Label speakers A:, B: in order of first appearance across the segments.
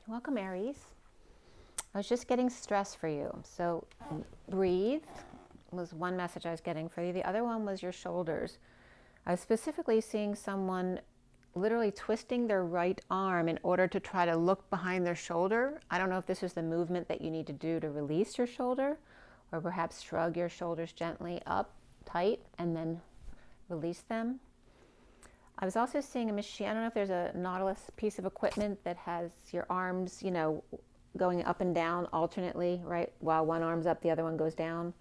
A: Welcome, Aries. I was just getting stress for you. So breathe was one message I was getting for you. The other one was your shoulders. I was specifically seeing someone literally twisting their right arm in order to try to look behind their shoulder. I don't know if this is the movement that you need to do to release your shoulder, or perhaps shrug your shoulders gently up tight and then release them. I was also seeing a machine. I don't know if there's a Nautilus piece of equipment that has your arms, you know, going up and down alternately, right? While one arm's up, the other one goes down.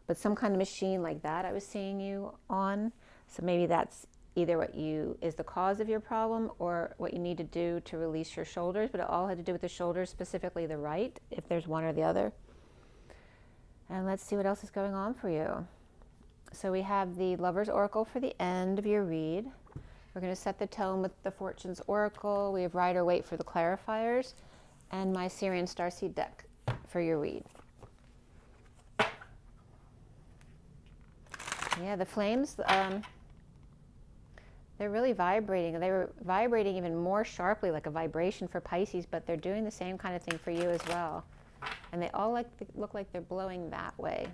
A: But some kind of machine like that I was seeing you on. So maybe that's either what is the cause of your problem or what you need to do to release your shoulders. But it all had to do with the shoulders, specifically the right, if there's one or the other. And let's see what else is going on for you. So we have the Lover's Oracle for the end of your read. We're going to set the tone with the Fortune's Oracle. We have Rider Waite for the clarifiers, and my SIRIAN Starseed deck for your read. Yeah, the flames, they're really vibrating. They were vibrating even more sharply, like a vibration for Pisces, but they're doing the same kind of thing for you as well. And they all look like they're blowing that way.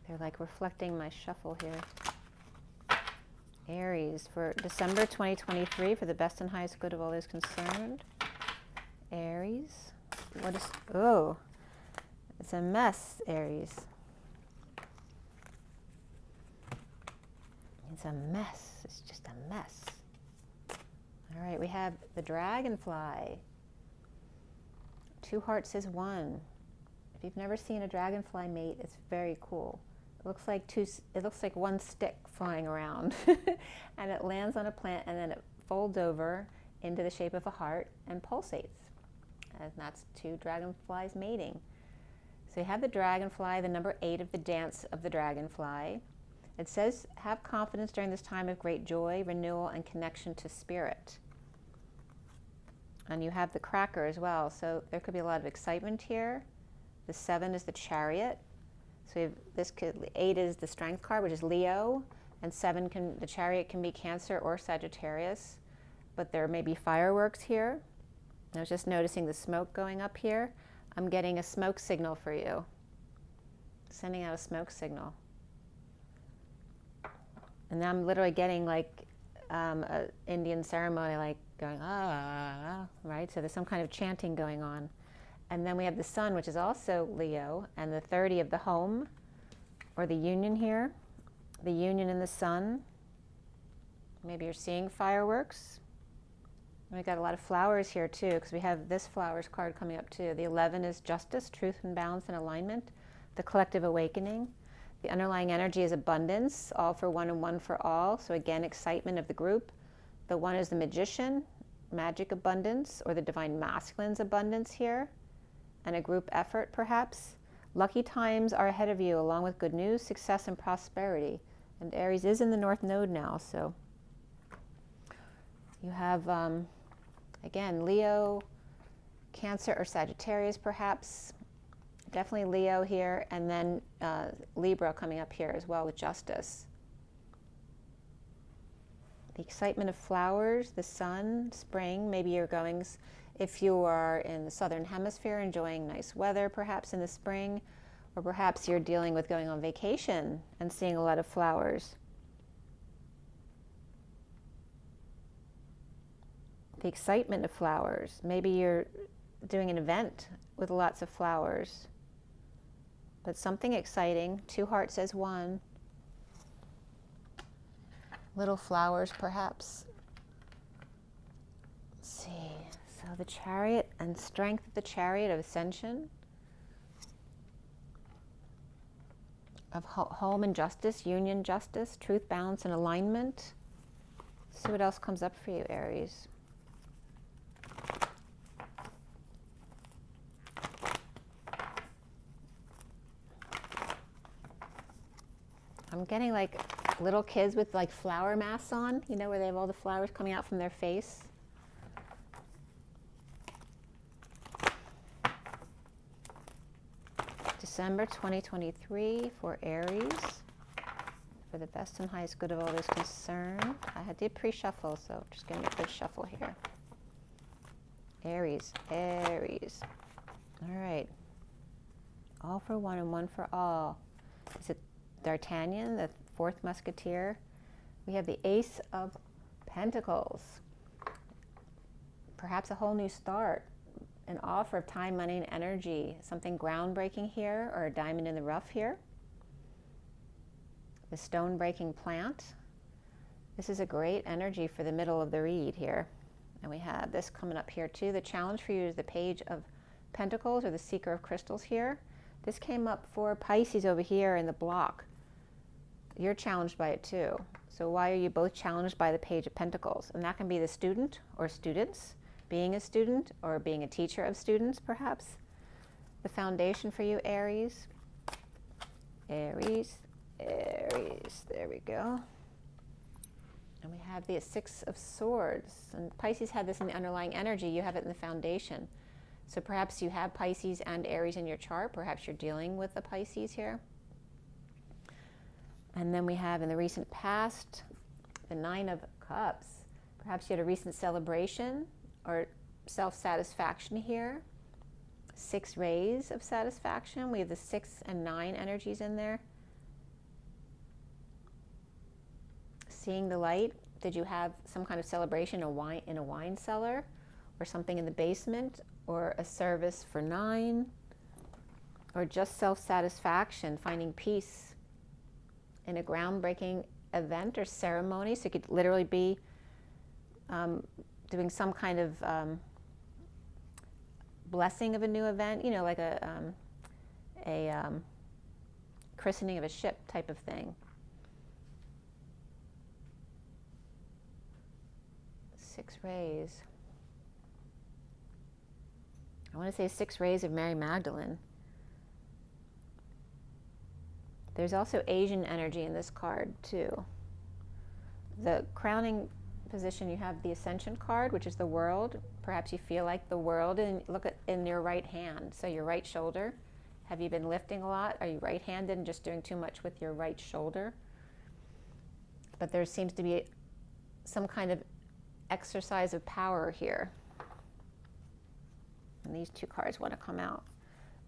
A: They're like reflecting my shuffle here. Aries, for December 2023, for the best and highest good of all those concerned. Aries, what is, oh, it's a mess, Aries. It's a mess, it's just a mess. All right, we have the Dragonfly. 2 hearts is 1. If you've never seen a dragonfly mate, it's very cool. It looks like one stick flying around and it lands on a plant and then it folds over into the shape of a heart and pulsates. And that's 2 dragonflies mating. So you have the dragonfly, the number 8 of the dance of the dragonfly. It says, have confidence during this time of great joy, renewal, and connection to spirit. And you have the cracker as well. So there could be a lot of excitement here. The 7 is the Chariot. So you have 8 is the Strength card, which is Leo, and 7 the Chariot can be Cancer or Sagittarius, but there may be fireworks here. I was just noticing the smoke going up here. I'm getting a smoke signal for you. Sending out a smoke signal. And now I'm literally getting like an Indian ceremony, like going, ah, right? So there's some kind of chanting going on. And then we have the Sun, which is also Leo, and the 30 of the home, or the union here. The union and the Sun. Maybe you're seeing fireworks. And we got a lot of flowers here too, because we have this flowers card coming up too. The 11 is justice, truth and balance and alignment. The collective awakening. The underlying energy is abundance, all for one and one for all. So again, excitement of the group. The 1 is the magician, magic abundance, or the divine masculine's abundance here. And a group effort, perhaps. Lucky times are ahead of you, along with good news, success, and prosperity. And Aries is in the North Node now, so you have, again, Leo, Cancer, or Sagittarius, perhaps. Definitely Leo here, and then Libra coming up here as well with justice. The excitement of flowers, the sun, spring, maybe you're going... If you are in the southern hemisphere enjoying nice weather perhaps in the spring, or perhaps you're dealing with going on vacation and seeing a lot of flowers. The excitement of flowers. Maybe you're doing an event with lots of flowers. But something exciting. 2 hearts as 1. Little flowers perhaps. Let's see. So the Chariot and strength of the Chariot of Ascension, of home and justice, union, justice, truth, balance, and alignment. Let's see what else comes up for you, Aries. I'm getting like little kids with like flower masks on, you know, where they have all the flowers coming out from their face. December 2023 for Aries. For the best and highest good of all is concerned. I had to pre-shuffle, so just giving a good shuffle here. Aries, Aries. All right. All for one and one for all. Is it D'Artagnan, the fourth musketeer? We have the Ace of Pentacles. Perhaps a whole new start. An offer of time, money, and energy. Something groundbreaking here, or a diamond in the rough here. The stone-breaking plant. This is a great energy for the middle of the read here. And we have this coming up here too. The challenge for you is the Page of Pentacles, or the Seeker of Crystals here. This came up for Pisces over here in the block. You're challenged by it too. So why are you both challenged by the Page of Pentacles? And that can be the student or students, being a student or being a teacher of students perhaps. The foundation for you, Aries. Aries, Aries, there we go. And we have the Six of Swords. And Pisces had this in the underlying energy. You have it in the foundation. So perhaps you have Pisces and Aries in your chart. Perhaps you're dealing with the Pisces here. And then we have in the recent past, the Nine of Cups. Perhaps you had a recent celebration or self-satisfaction here. 6 rays of satisfaction. We have the 6 and 9 energies in there. Seeing the light. Did you have some kind of celebration in a wine cellar, or something in the basement, or a service for 9, or just self-satisfaction, finding peace in a groundbreaking event or ceremony? So it could literally be doing some kind of blessing of a new event, you know, like a christening of a ship type of thing. 6 rays. I want to say 6 rays of Mary Magdalene. There's also Asian energy in this card too. The crowning position, you have the Ascension card, which is the world. Perhaps you feel like the world, and look at in your right hand. So your right shoulder. Have you been lifting a lot? Are you right-handed and just doing too much with your right shoulder? But there seems to be some kind of exercise of power here. And these 2 cards want to come out.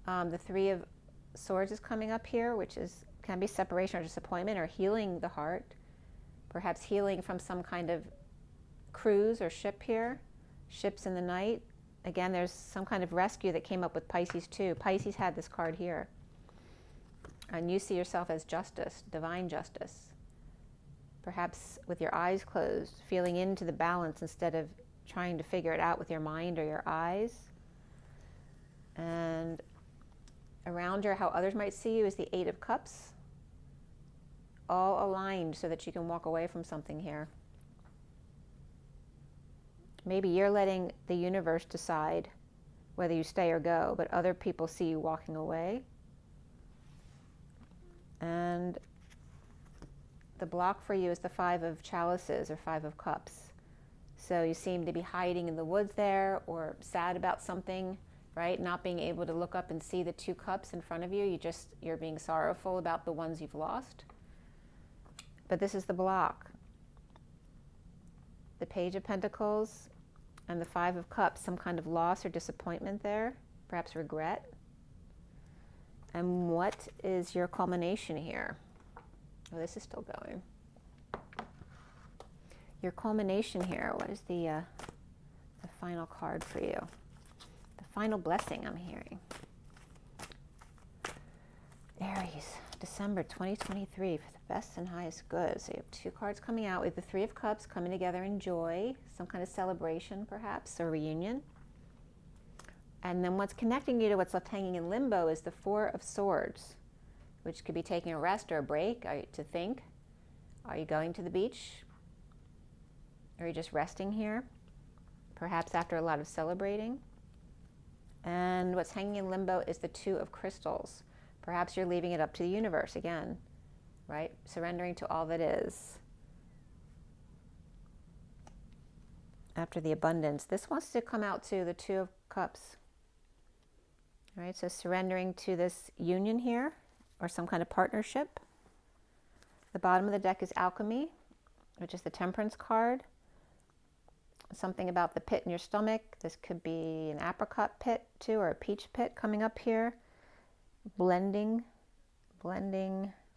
A: The Three of Swords is coming up here, which can be separation or disappointment, or healing the heart. Perhaps healing from some kind of cruise or ship here. Ships in the night. Again, there's some kind of rescue that came up with Pisces too. Pisces had this card here. And you see yourself as justice, divine justice. Perhaps with your eyes closed, feeling into the balance instead of trying to figure it out with your mind or your eyes. And around you, how others might see you, is the 8 of Cups. All aligned so that you can walk away from something here. Maybe you're letting the universe decide whether you stay or go, but other people see you walking away. And the block for you is the 5 of Chalices, or 5 of Cups. So you seem to be hiding in the woods there, or sad about something, right? Not being able to look up and see the 2 cups in front of you. You're being sorrowful about the ones you've lost. But this is the block. The Page of Pentacles and the 5 of Cups, some kind of loss or disappointment there, perhaps regret. And what is your culmination here? Oh, this is still going. Your culmination here, what is the final card for you? The final blessing I'm hearing. Aries, December 2023 for the best and highest good. So you have 2 cards coming out. We have the 3 of Cups coming together in joy, some kind of celebration perhaps, or reunion. And then what's connecting you to what's left hanging in limbo is the 4 of Swords, which could be taking a rest or a break to think. Are you going to the beach? Are you just resting here? Perhaps after a lot of celebrating. And what's hanging in limbo is the 2 of Crystals. Perhaps you're leaving it up to the universe again, right? Surrendering to all that is. After the abundance. This wants to come out to the 2 of Cups. All right, so surrendering to this union here or some kind of partnership. The bottom of the deck is alchemy, which is the Temperance card. Something about the pit in your stomach. This could be an apricot pit too, or a peach pit coming up here. Blending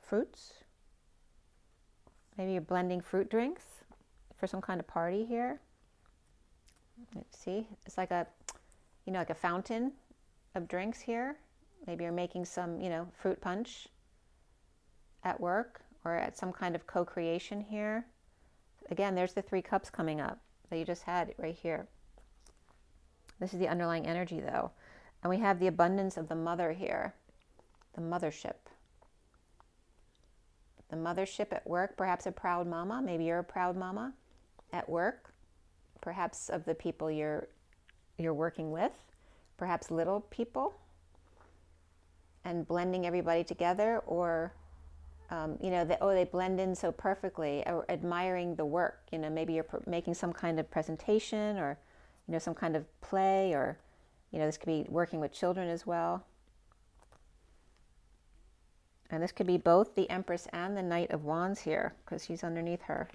A: fruits. Maybe you're blending fruit drinks for some kind of party here. Let's see, it's like a, you know, like a fountain of drinks here. Maybe you're making some, you know, fruit punch at work or at some kind of co-creation here. Again, there's the 3 cups coming up that you just had right here. This is the underlying energy though. And we have the abundance of the mother here, the mothership. The mothership at work, perhaps a proud mama. Maybe you're a proud mama at work. Perhaps of the people you're working with. Perhaps little people. And blending everybody together, or you know, they blend in so perfectly, or admiring the work. You know, maybe you're making some kind of presentation, or, you know, some kind of play, or, you know, this could be working with children as well. And this could be both the Empress and the Knight of Wands here, because she's underneath her.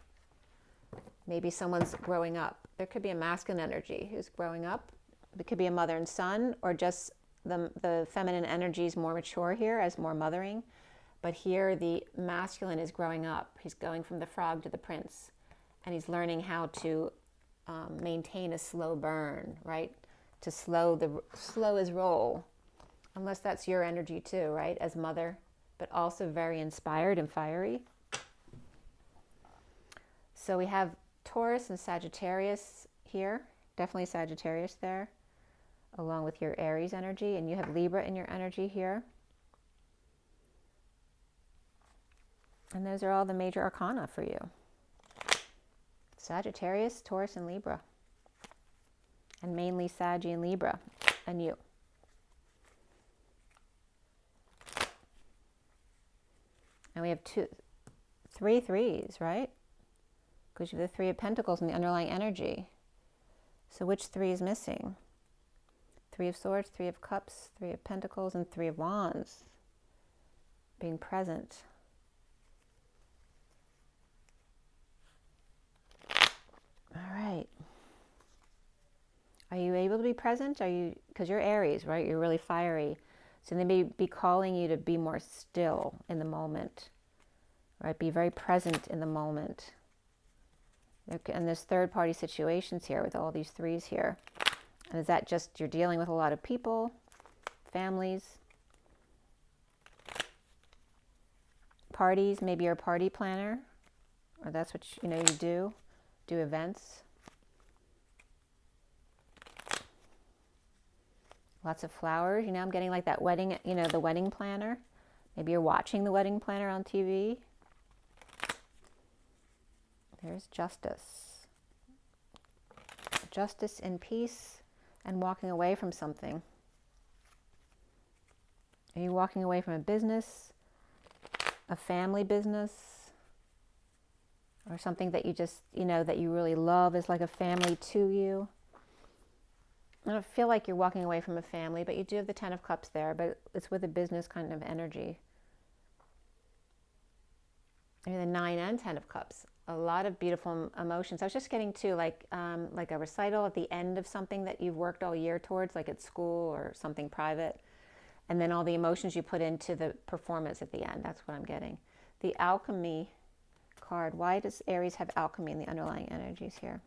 A: Maybe someone's growing up. There could be a masculine energy who's growing up. It could be a mother and son, or just the feminine energy is more mature here as more mothering. But here the masculine is growing up. He's going from the frog to the prince. And he's learning how to maintain a slow burn, right? To slow his roll. Unless that's your energy too, right? As mother, but also very inspired and fiery. So we have Taurus and Sagittarius here. Definitely Sagittarius there, along with your Aries energy. And you have Libra in your energy here. And those are all the major arcana for you. Sagittarius, Taurus, and Libra. And mainly Saggy and Libra, and you. And we have 3 threes, right? Because you have the 3 of Pentacles in the underlying energy. So which 3 is missing? 3 of Swords, 3 of Cups, 3 of Pentacles, and 3 of Wands. Being present. All right. Are you able to be present? Are you, because you're Aries, right? You're really fiery. So they may be calling you to be more still in the moment, right? Be very present in the moment. And there's third-party situations here with all these 3s here. And is that just you're dealing with a lot of people, families, parties? Maybe you're a party planner, or that's what you do events. Lots of flowers. You know, I'm getting like that wedding, you know, the wedding planner. Maybe you're watching the wedding planner on TV. There's justice. Justice and peace, and walking away from something. Are you walking away from a business, a family business, or something that you just, you know, that you really love is like a family to you? I don't feel like you're walking away from a family, but you do have the 10 of Cups there, but it's with a business kind of energy. Maybe the 9 and 10 of Cups. A lot of beautiful emotions. I was just getting to like a recital at the end of something that you've worked all year towards, like at school or something private. And then all the emotions you put into the performance at the end. That's what I'm getting. The Alchemy card. Why does Aries have alchemy in the underlying energies here?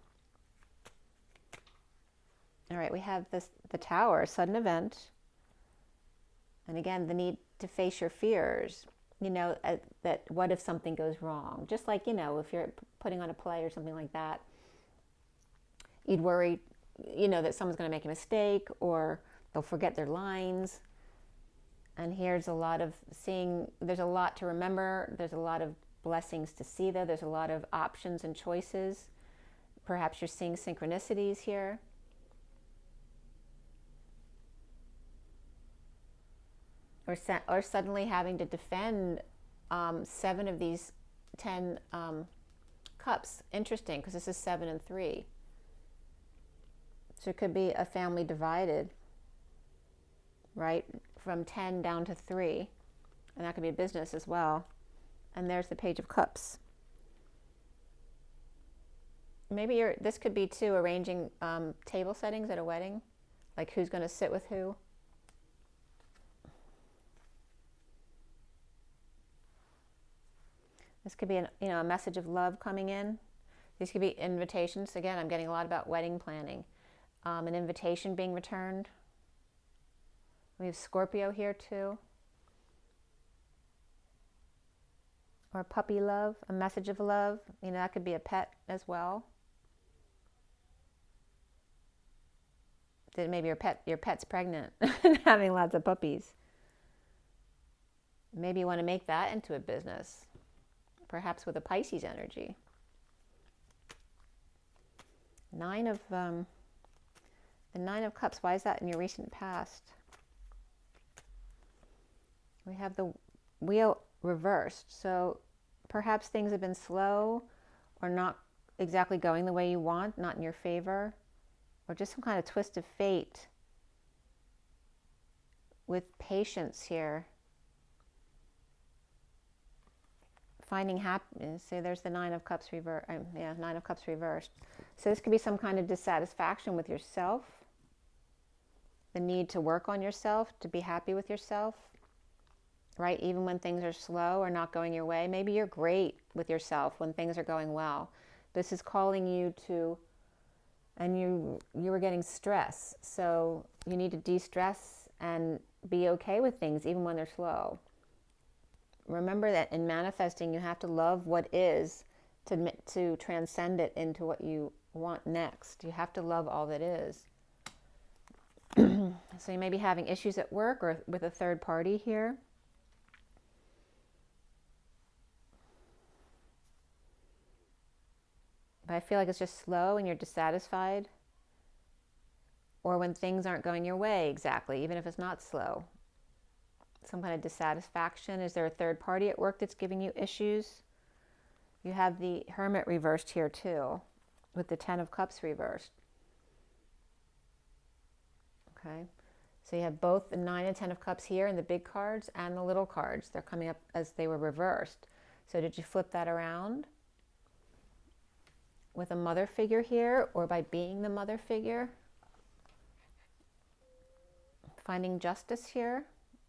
A: All right, we have the Tower, sudden event. And again, the need to face your fears. You know, that what if something goes wrong? Just like, you know, if you're putting on a play or something like that, you'd worry, you know, that someone's going to make a mistake or they'll forget their lines. And here's a lot of seeing, there's a lot to remember. There's a lot of blessings to see there. There's a lot of options and choices. Perhaps you're seeing synchronicities here. Or suddenly having to defend 7 of these 10 cups. Interesting, because this is 7 and 3. So it could be a family divided. right? From 10 down to 3. And that could be business as well. And there's the Page of Cups. Maybe this could be too arranging table settings at a wedding, like who's going to sit with who. This could be a message of love coming in. These could be invitations. Again, I'm getting a lot about wedding planning. An invitation being returned. We have Scorpio here too. Or puppy love, a message of love. That could be a pet as well. Maybe your pet's pregnant and having lots of puppies. Maybe you want to make that into a business, perhaps with a Pisces energy. The Nine of Cups. Why is that in your recent past? We have the Wheel reversed. So perhaps things have been slow or not exactly going the way you want, not in your favor, or just some kind of twist of fate with patience here. Finding happiness. So there's the Nine of Cups reversed. Nine of Cups reversed. So this could be some kind of dissatisfaction with yourself, the need to work on yourself, to be happy with yourself, right? Even when things are slow or not going your way. Maybe you're great with yourself when things are going well. This is calling you to, and you were getting stress. So you need to de-stress and be okay with things even when they're slow. Remember that in manifesting, you have to love what is to transcend it into what you want next. You have to love all that is. So you may be having issues at work or with a third party here. But I feel like it's just slow and you're dissatisfied. Or when things aren't going your way exactly, even if it's not slow. Some kind of dissatisfaction. Is there a third party at work that's giving you issues? You have the Hermit reversed here too, with the Ten of Cups reversed. Okay, so you have both the 9 and 10 of Cups here in the big cards and the little cards. They're coming up as they were reversed. So did you flip that around with a mother figure here, or by being the mother figure? Finding justice here.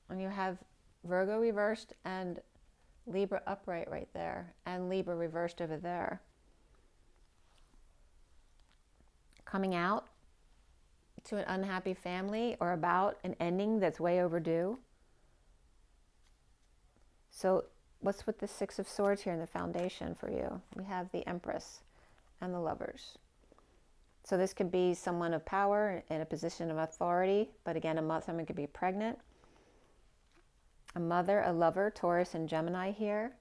A: And you have Virgo reversed and Libra upright right there, and Libra reversed over there. Coming out to an unhappy family or about an ending that's way overdue. So what's with the Six of Swords here in the foundation for you? We have the Empress and the Lovers. So this could be someone of power in a position of authority, but again, someone could be pregnant. A mother, a lover, Taurus and Gemini here.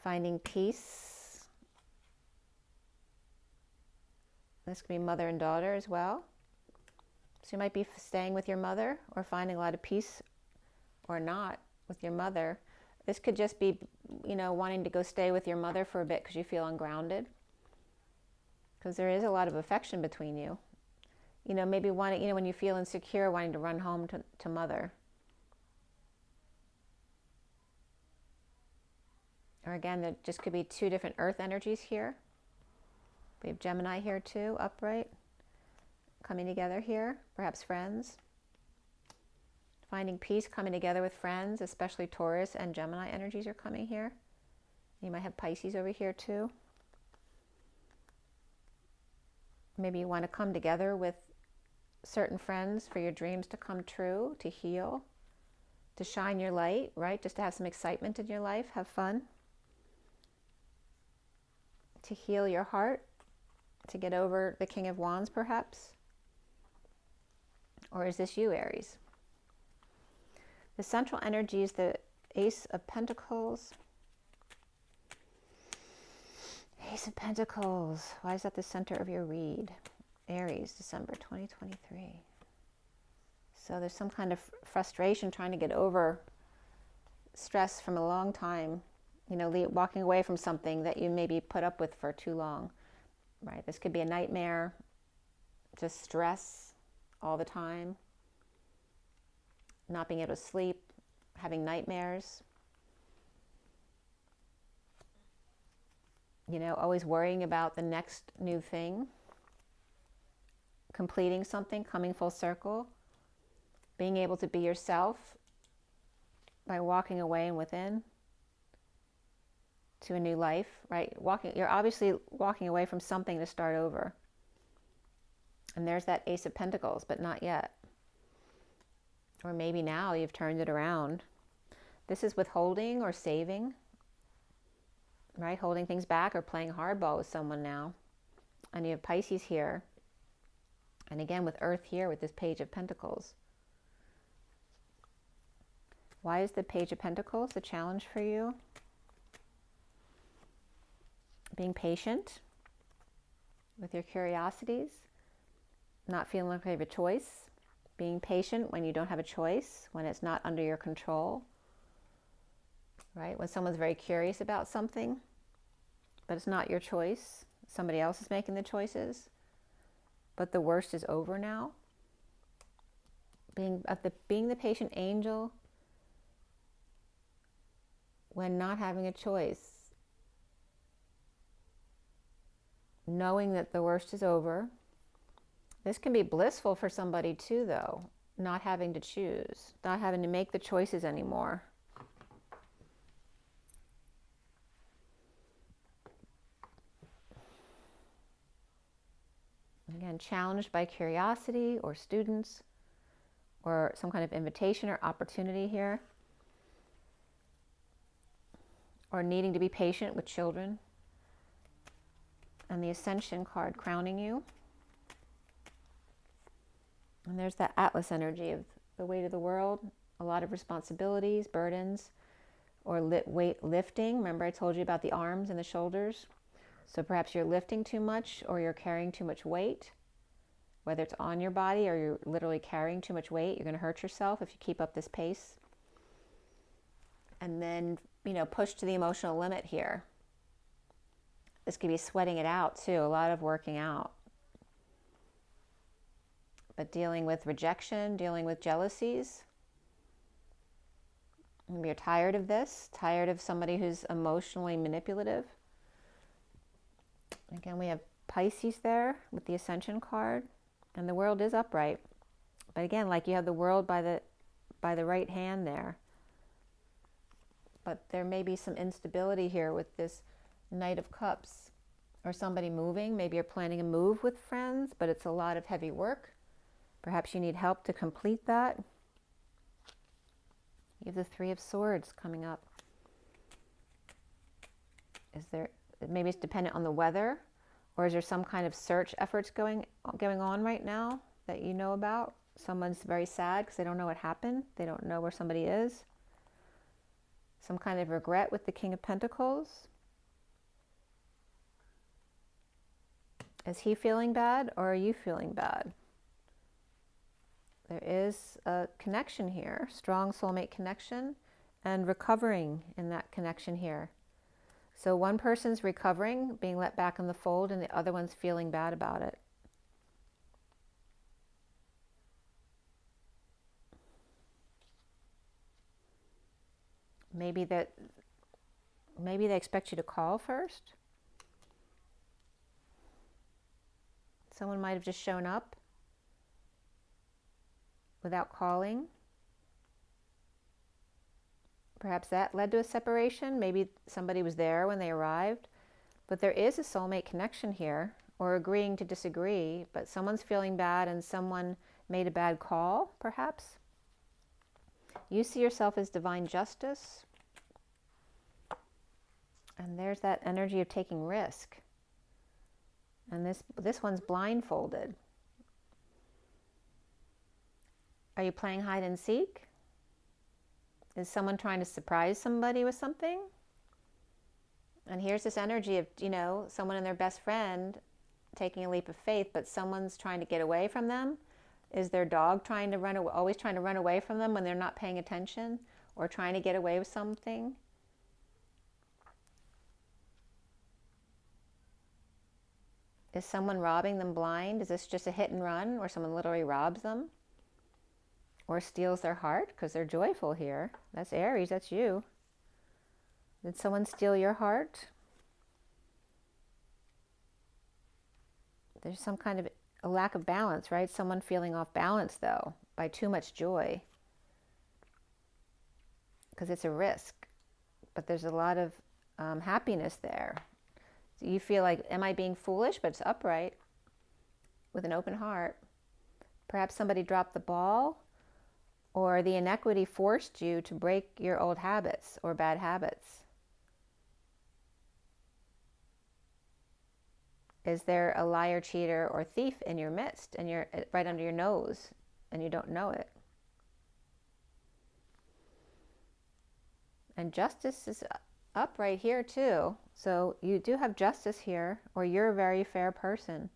A: Finding peace. This could be mother and daughter as well. So you might be staying with your mother or finding a lot of peace, or not with your mother. This could just be, wanting to go stay with your mother for a bit because you feel ungrounded. Because there is a lot of affection between you. Maybe wanting, when you feel insecure, wanting to run home to mother. Or again, there just could be two different earth energies here. We have Gemini here too, upright, coming together here, perhaps friends. Finding peace, coming together with friends, especially Taurus and Gemini energies are coming here. You might have Pisces over here too. Maybe you want to come together with certain friends for your dreams to come true, to heal, to shine your light, right? Just to have some excitement in your life, have fun. To heal your heart, to get over the King of Wands perhaps. Or is this you, Aries? The central energy is the Ace of Pentacles. Ace of Pentacles. Why is that the center of your read? Aries, December 2023. So there's some kind of frustration trying to get over stress from a long time. Walking away from something that you maybe put up with for too long, right? This could be a nightmare, just stress all the time. not being able to sleep, having nightmares, you know, always worrying about the next new thing, completing something, coming full circle, being able to be yourself by walking away and within to a new life, right? You're obviously walking away from something to start over. And there's that Ace of Pentacles, but not yet. Or maybe now you've turned it around. This is withholding or saving, right? Holding things back or playing hardball with someone now. And you have Pisces here. And again, with Earth here, with this Page of Pentacles. Why is the Page of Pentacles a challenge for you? Being patient with your curiosities, not feeling like you have a choice, being patient when you don't have a choice, when it's not under your control, right? When someone's very curious about something, but it's not your choice, somebody else is making the choices, but the worst is over now. Being the patient angel when not having a choice. Knowing that the worst is over. This can be blissful for somebody too, though, not having to choose, not having to make the choices anymore. Again, challenged by curiosity or students or some kind of invitation or opportunity here. Or needing to be patient with children. And the Ascension card crowning you. And there's that Atlas energy of the weight of the world, a lot of responsibilities, burdens, or weight lifting. Remember I told you about the arms and the shoulders? So perhaps you're lifting too much or you're carrying too much weight, whether it's on your body or you're literally carrying too much weight. You're going to hurt yourself if you keep up this pace. And then, you know, push to the emotional limit here. This could be sweating it out too, a lot of working out. But dealing with rejection, dealing with jealousies. Maybe you're tired of this, tired of somebody who's emotionally manipulative. Again, we have Pisces there with the Ascension card. And the world is upright. But again, like you have the world by the right hand there. But there may be some instability here with this Knight of Cups, or somebody moving. Maybe you're planning a move with friends, but it's a lot of heavy work. Perhaps you need help to complete that. You have the Three of Swords coming up. Maybe it's dependent on the weather, or is there some kind of search efforts going on right now that you know about? Someone's very sad because they don't know what happened. They don't know where somebody is. Some kind of regret with the King of Pentacles. Is he feeling bad or are you feeling bad? There is a connection here, strong soulmate connection, and recovering in that connection here. So one person's recovering, being let back in the fold, and the other one's feeling bad about it. Maybe they expect you to call first. Someone might have just shown up without calling. Perhaps that led to a separation. Maybe somebody was there when they arrived. But there is a soulmate connection here, or agreeing to disagree, but someone's feeling bad and someone made a bad call, perhaps. You see yourself as divine justice. And there's that energy of taking risk. And this one's blindfolded. Are you playing hide and seek? Is someone trying to surprise somebody with something? And here's this energy of, you know, someone and their best friend taking a leap of faith, but someone's trying to get away from them. Is their dog trying to always trying to run away from them when they're not paying attention, or trying to get away with something? Is someone robbing them blind? Is this just a hit and run where someone literally robs them? or steals their heart because they're joyful here. That's Aries, that's you. Did someone steal your heart? There's some kind of a lack of balance, right? Someone feeling off balance, though, by too much joy. Because it's a risk. But there's a lot of happiness there. So you feel like, am I being foolish? But it's upright with an open heart. Perhaps somebody dropped the ball, or the inequity forced you to break your old habits or bad habits. Is there a liar, cheater, or thief in your midst, and you're right under your nose, and you don't know it? And justice is up right here too. So you do have justice here, or you're a very fair person.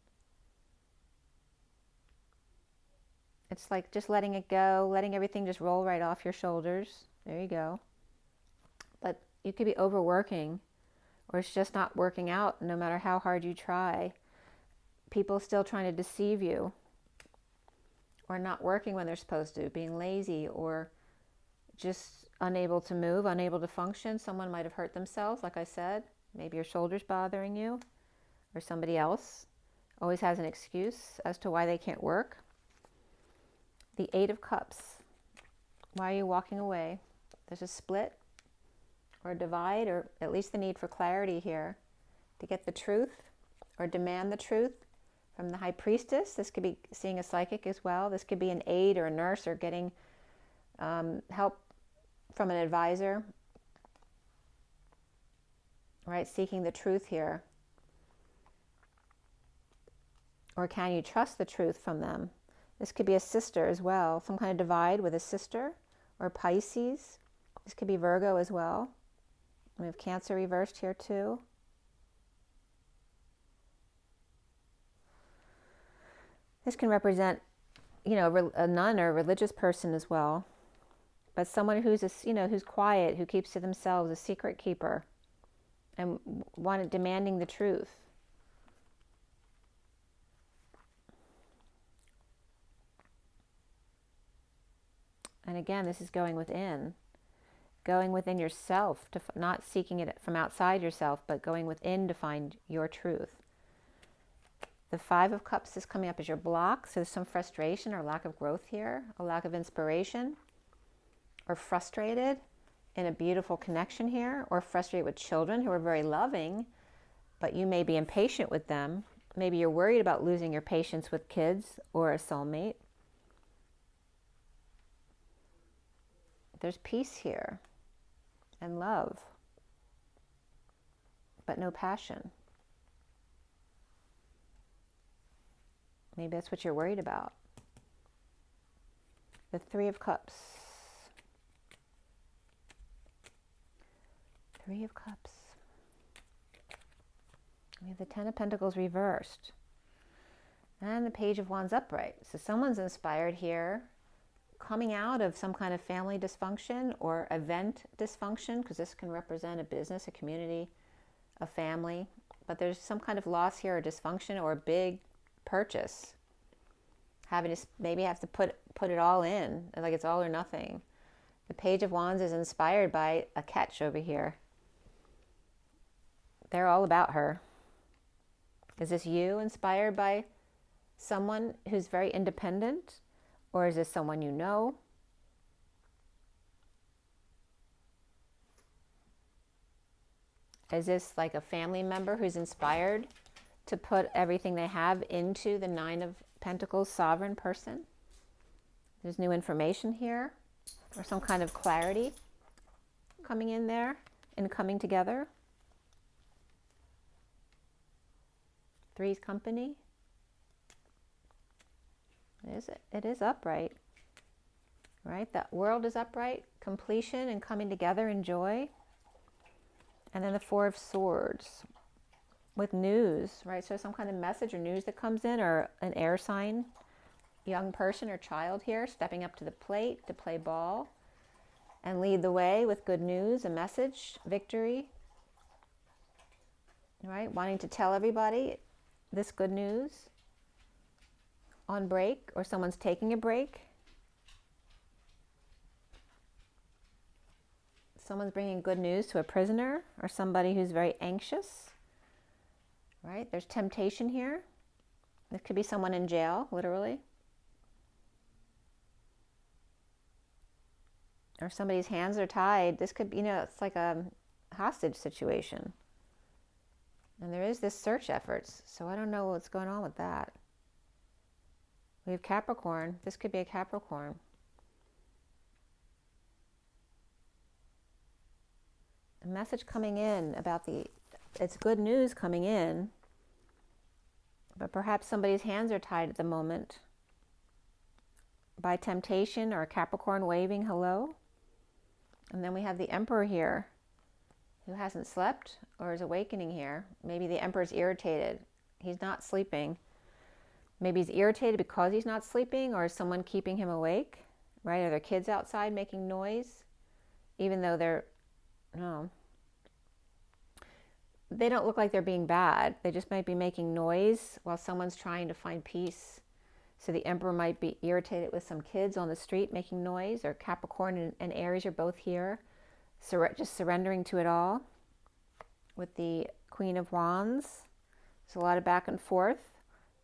A: It's like just letting it go, letting everything just roll right off your shoulders. There you go. But you could be overworking, or it's just not working out no matter how hard you try. People still trying to deceive you, or not working when they're supposed to, being lazy, or just unable to move, unable to function. Someone might have hurt themselves, like I said. Maybe your shoulder's bothering you, or somebody else always has an excuse as to why they can't work. The Eight of Cups. Why are you walking away? There's a split or a divide, or at least the need for clarity here to get the truth or demand the truth from the High Priestess. This could be seeing a psychic as well. This could be an aide or a nurse, or getting help from an advisor, right? Seeking the truth here. Or can you trust the truth from them? This could be a sister as well, some kind of divide with a sister, or Pisces. This could be Virgo as well. We have Cancer reversed here too. This can represent, you know, a nun or a religious person as well, but someone who's who's quiet, who keeps to themselves, a secret keeper, and demanding the truth. And again, this is going within yourself, to not seeking it from outside yourself, but going within to find your truth. The Five of Cups is coming up as your block, so there's some frustration or lack of growth here, a lack of inspiration, or frustrated in a beautiful connection here, or frustrated with children who are very loving, but you may be impatient with them. Maybe you're worried about losing your patience with kids or a soulmate. There's peace here and love, but no passion. Maybe that's what you're worried about. The Three of Cups. Three of Cups. We have the Ten of Pentacles reversed. And the Page of Wands upright. So someone's inspired here, coming out of some kind of family dysfunction or event dysfunction, because this can represent a business, a community, a family. But there's some kind of loss here, or dysfunction, or a big purchase. Having to maybe have to put it all in, like it's all or nothing. The Page of Wands is inspired by a catch over here. They're all about her. Is this you inspired by someone who's very independent? Or is this someone you know? Is this like a family member who's inspired to put everything they have into the Nine of Pentacles sovereign person? There's new information here, or some kind of clarity coming in there and coming together. Three's company. It is upright, right? The world is upright, completion and coming together in joy. And then the Four of Swords with news, right? So some kind of message or news that comes in, or an air sign, young person or child here stepping up to the plate to play ball and lead the way with good news, a message, victory, right? Wanting to tell everybody this good news on break, or someone's taking a break. Someone's bringing good news to a prisoner or somebody who's very anxious, right? There's temptation here. This could be someone in jail, literally. Or somebody's hands are tied. This could be, it's like a hostage situation. And there is this search efforts, so I don't know what's going on with that. We have Capricorn. This could be a Capricorn. A message coming in about it's good news coming in, but perhaps somebody's hands are tied at the moment by temptation or a Capricorn waving hello. And then we have the Emperor here who hasn't slept or is awakening here. Maybe the Emperor's irritated. He's not sleeping. Maybe he's irritated because he's not sleeping, or is someone keeping him awake, right? Are there kids outside making noise? Even though they don't look like they're being bad. They just might be making noise while someone's trying to find peace. So the Emperor might be irritated with some kids on the street making noise, or Capricorn and Aries are both here, just surrendering to it all. With the Queen of Wands, there's a lot of back and forth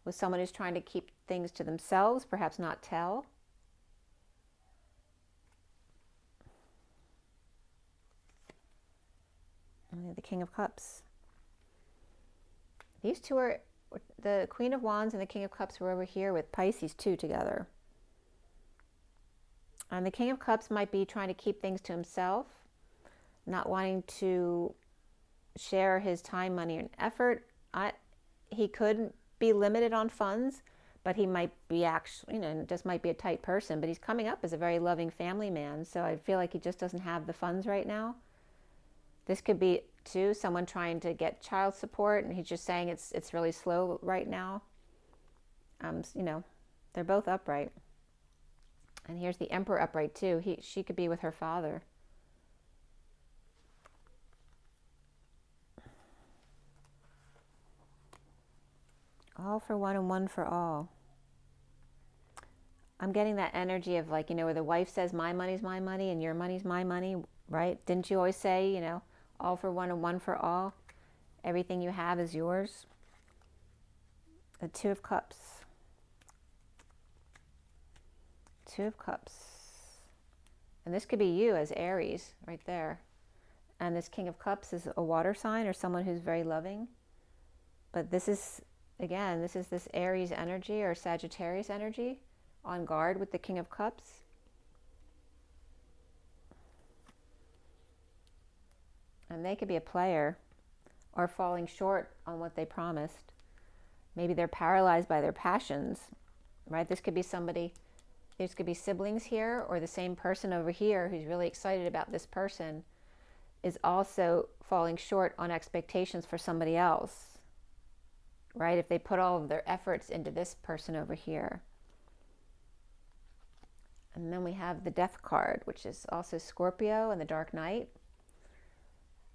A: with someone who's trying to keep things to themselves, perhaps not tell. And the King of Cups. These two are, the Queen of Wands and the King of Cups were over here with Pisces too together. And the King of Cups might be trying to keep things to himself, not wanting to share his time, money, and effort. He could be limited on funds, but he might be actually, just might be a tight person, but he's coming up as a very loving family man. So I feel like he just doesn't have the funds right now. This could be too someone trying to get child support, and he's just saying it's really slow right now. They're both upright. And here's the Emperor upright too. She could be with her father. All for one and one for all. I'm getting that energy of where the wife says, my money's my money and your money's my money, right? Didn't you always say, all for one and one for all? Everything you have is yours. The Two of Cups. Two of Cups. And this could be you as Aries right there. And this King of Cups is a water sign or someone who's very loving. But this is, again, this Aries energy or Sagittarius energy on guard with the King of Cups. And they could be a player or falling short on what they promised. Maybe they're paralyzed by their passions, right? This could be somebody, this could be siblings here, or the same person over here who's really excited about this person is also falling short on expectations for somebody else, right? If they put all of their efforts into this person over here. And then we have the Death card, which is also Scorpio and the Dark Knight.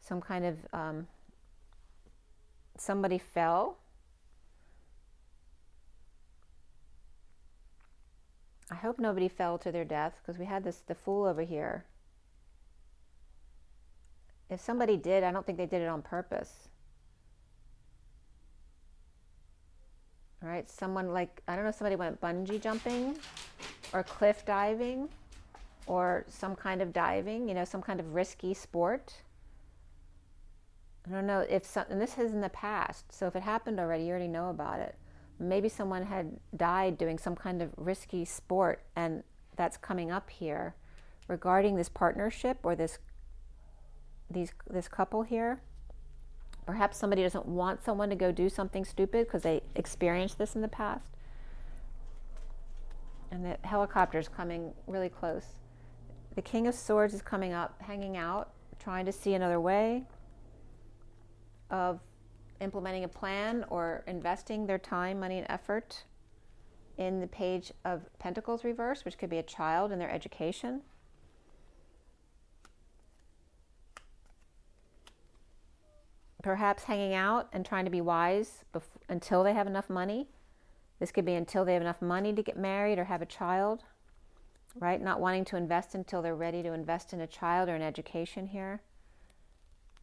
A: Some kind of, somebody fell. I hope nobody fell to their death, because we had the Fool over here. If somebody did, I don't think they did it on purpose. Right? Someone I don't know, somebody went bungee jumping or cliff diving or some kind of diving, some kind of risky sport. I don't know and this is in the past, so if it happened already, you already know about it. Maybe someone had died doing some kind of risky sport, and that's coming up here regarding this partnership or this couple here. Perhaps somebody doesn't want someone to go do something stupid because they experienced this in the past. And the helicopter is coming really close. The King of Swords is coming up, hanging out, trying to see another way of implementing a plan or investing their time, money, and effort in the Page of Pentacles reverse, which could be a child and their education. Perhaps hanging out and trying to be wise until they have enough money. This could be until they have enough money to get married or have a child. right? Not wanting to invest until they're ready to invest in a child or an education here.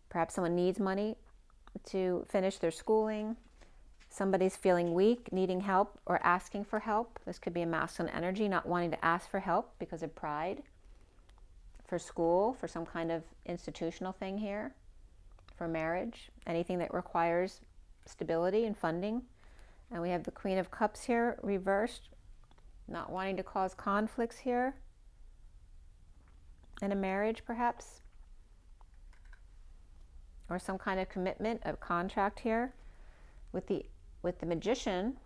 A: Perhaps someone needs money to finish their schooling. Somebody's feeling weak, needing help, or asking for help. This could be a masculine energy, not wanting to ask for help because of pride. For school, for some kind of institutional thing here. For marriage, anything that requires stability and funding. And we have the Queen of Cups here, reversed. Not wanting to cause conflicts here. In a marriage, perhaps. Or some kind of commitment, a contract here. With the Magician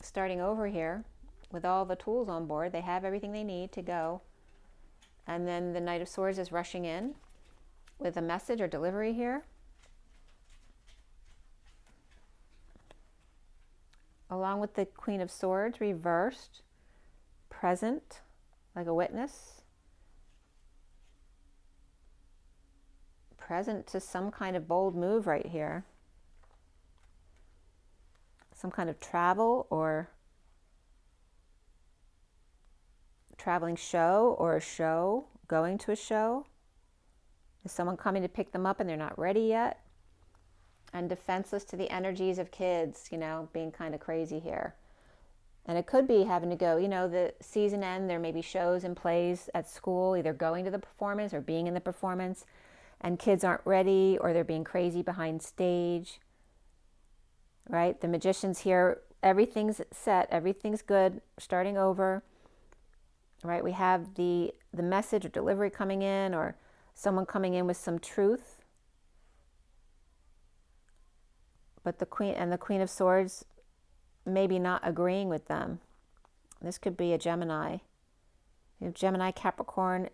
A: starting over here, with all the tools on board, they have everything they need to go. And then the Knight of Swords is rushing in with a message or delivery here. Along with the Queen of Swords, reversed, present, like a witness. Present to some kind of bold move right here. Some kind of travel or traveling show or a show, going to a show. Is someone coming to pick them up and they're not ready yet? And defenseless to the energies of kids, you know, being kind of crazy here. And it could be having to go, you know, the season end, there may be shows and plays at school, either going to the performance or being in the performance, and kids aren't ready or they're being crazy behind stage. Right? The Magician's here, everything's set, everything's good, starting over. Right? We have the message or delivery coming in, or someone coming in with some truth. But the Queen of Swords maybe not agreeing with them. This could be a Gemini. You have Gemini, Capricorn,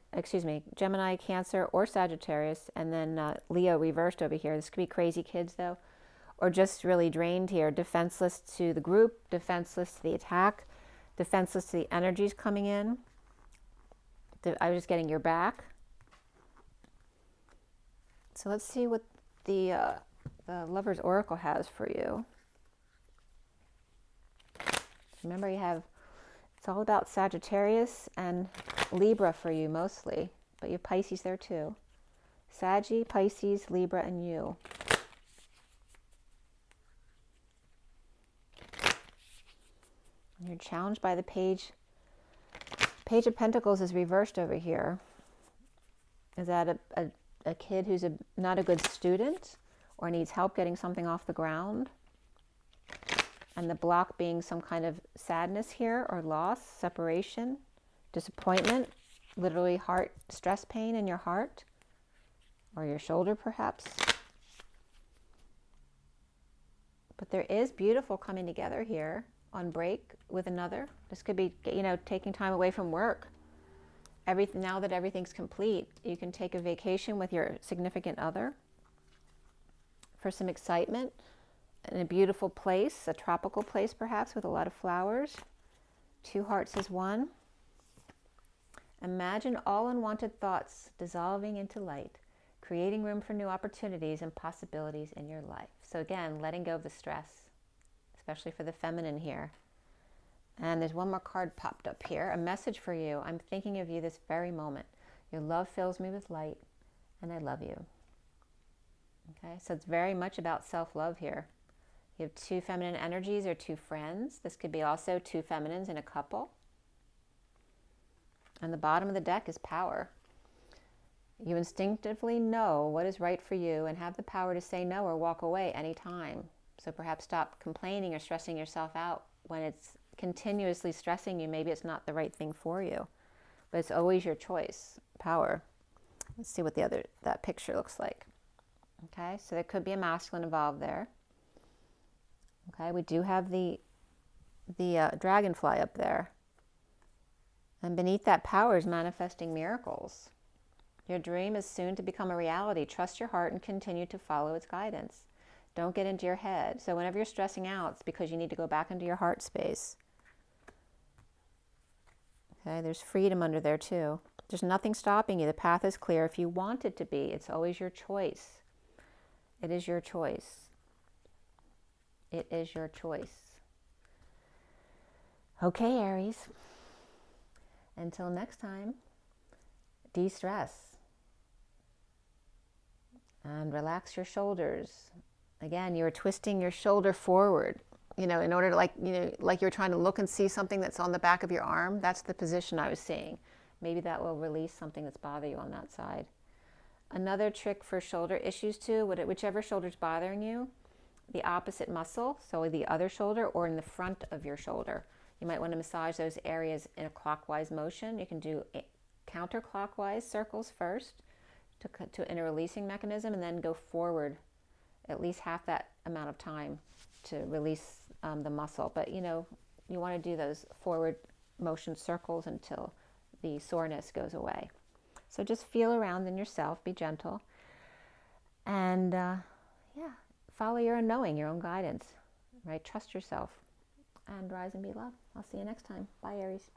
A: Gemini, Cancer, or Sagittarius, and then Leo reversed over here. This could be crazy kids though. Or just really drained here, defenseless to the group, defenseless to the attack, defenseless to the energies coming in. I was just getting your back. So let's see what the Lover's Oracle has for you. Remember, it's all about Sagittarius and Libra for you mostly, but you have Pisces there too. Saggy, Pisces, Libra, and you. You're challenged by the Page. Page of Pentacles is reversed over here. Is that a kid who's not a good student or needs help getting something off the ground? And the block being some kind of sadness here, or loss, separation, disappointment, literally heart, stress pain in your heart or your shoulder perhaps. But there is beautiful coming together here. On break with another. This could be, you know, taking time away from work. Now that everything's complete, you can take a vacation with your significant other for some excitement in a beautiful place, a tropical place perhaps with a lot of flowers. 2 hearts is 1. Imagine all unwanted thoughts dissolving into light, creating room for new opportunities and possibilities in your life. So again, letting go of the stress, especially for the feminine here. And there's one more card popped up here, a message for you. I'm thinking of you this very moment. Your love fills me with light, and I love you. Okay, so it's very much about self-love here. You have 2 feminine energies or 2 friends. This could be also 2 feminines in a couple. And the bottom of the deck is power. You instinctively know what is right for you and have the power to say no or walk away anytime. So perhaps stop complaining or stressing yourself out when it's continuously stressing you. Maybe it's not the right thing for you, but it's always your choice. Power. Let's see what that picture looks like. Okay, so there could be a masculine involved there. Okay, we do have the dragonfly up there. And beneath that power is manifesting miracles. Your dream is soon to become a reality. Trust your heart and continue to follow its guidance. Don't get into your head. So whenever you're stressing out, it's because you need to go back into your heart space. Okay, there's freedom under there too. There's nothing stopping you. The path is clear if you want it to be. It's always your choice. It is your choice. It is your choice. Okay, Aries. Until next time, de-stress and relax your shoulders. Again, you're twisting your shoulder forward, in order to like you're trying to look and see something that's on the back of your arm. That's the position I was seeing. Maybe that will release something that's bothering you on that side. Another trick for shoulder issues too, whichever shoulder's bothering you, the opposite muscle, so the other shoulder or in the front of your shoulder. You might want to massage those areas in a clockwise motion. You can do counterclockwise circles first in a releasing mechanism, and then go forward at least half that amount of time to release the muscle. But you want to do those forward motion circles until the soreness goes away. So just feel around in yourself, be gentle, and follow your own knowing, your own guidance, right? Trust yourself, and rise and be love. I'll see you next time. Bye, Aries.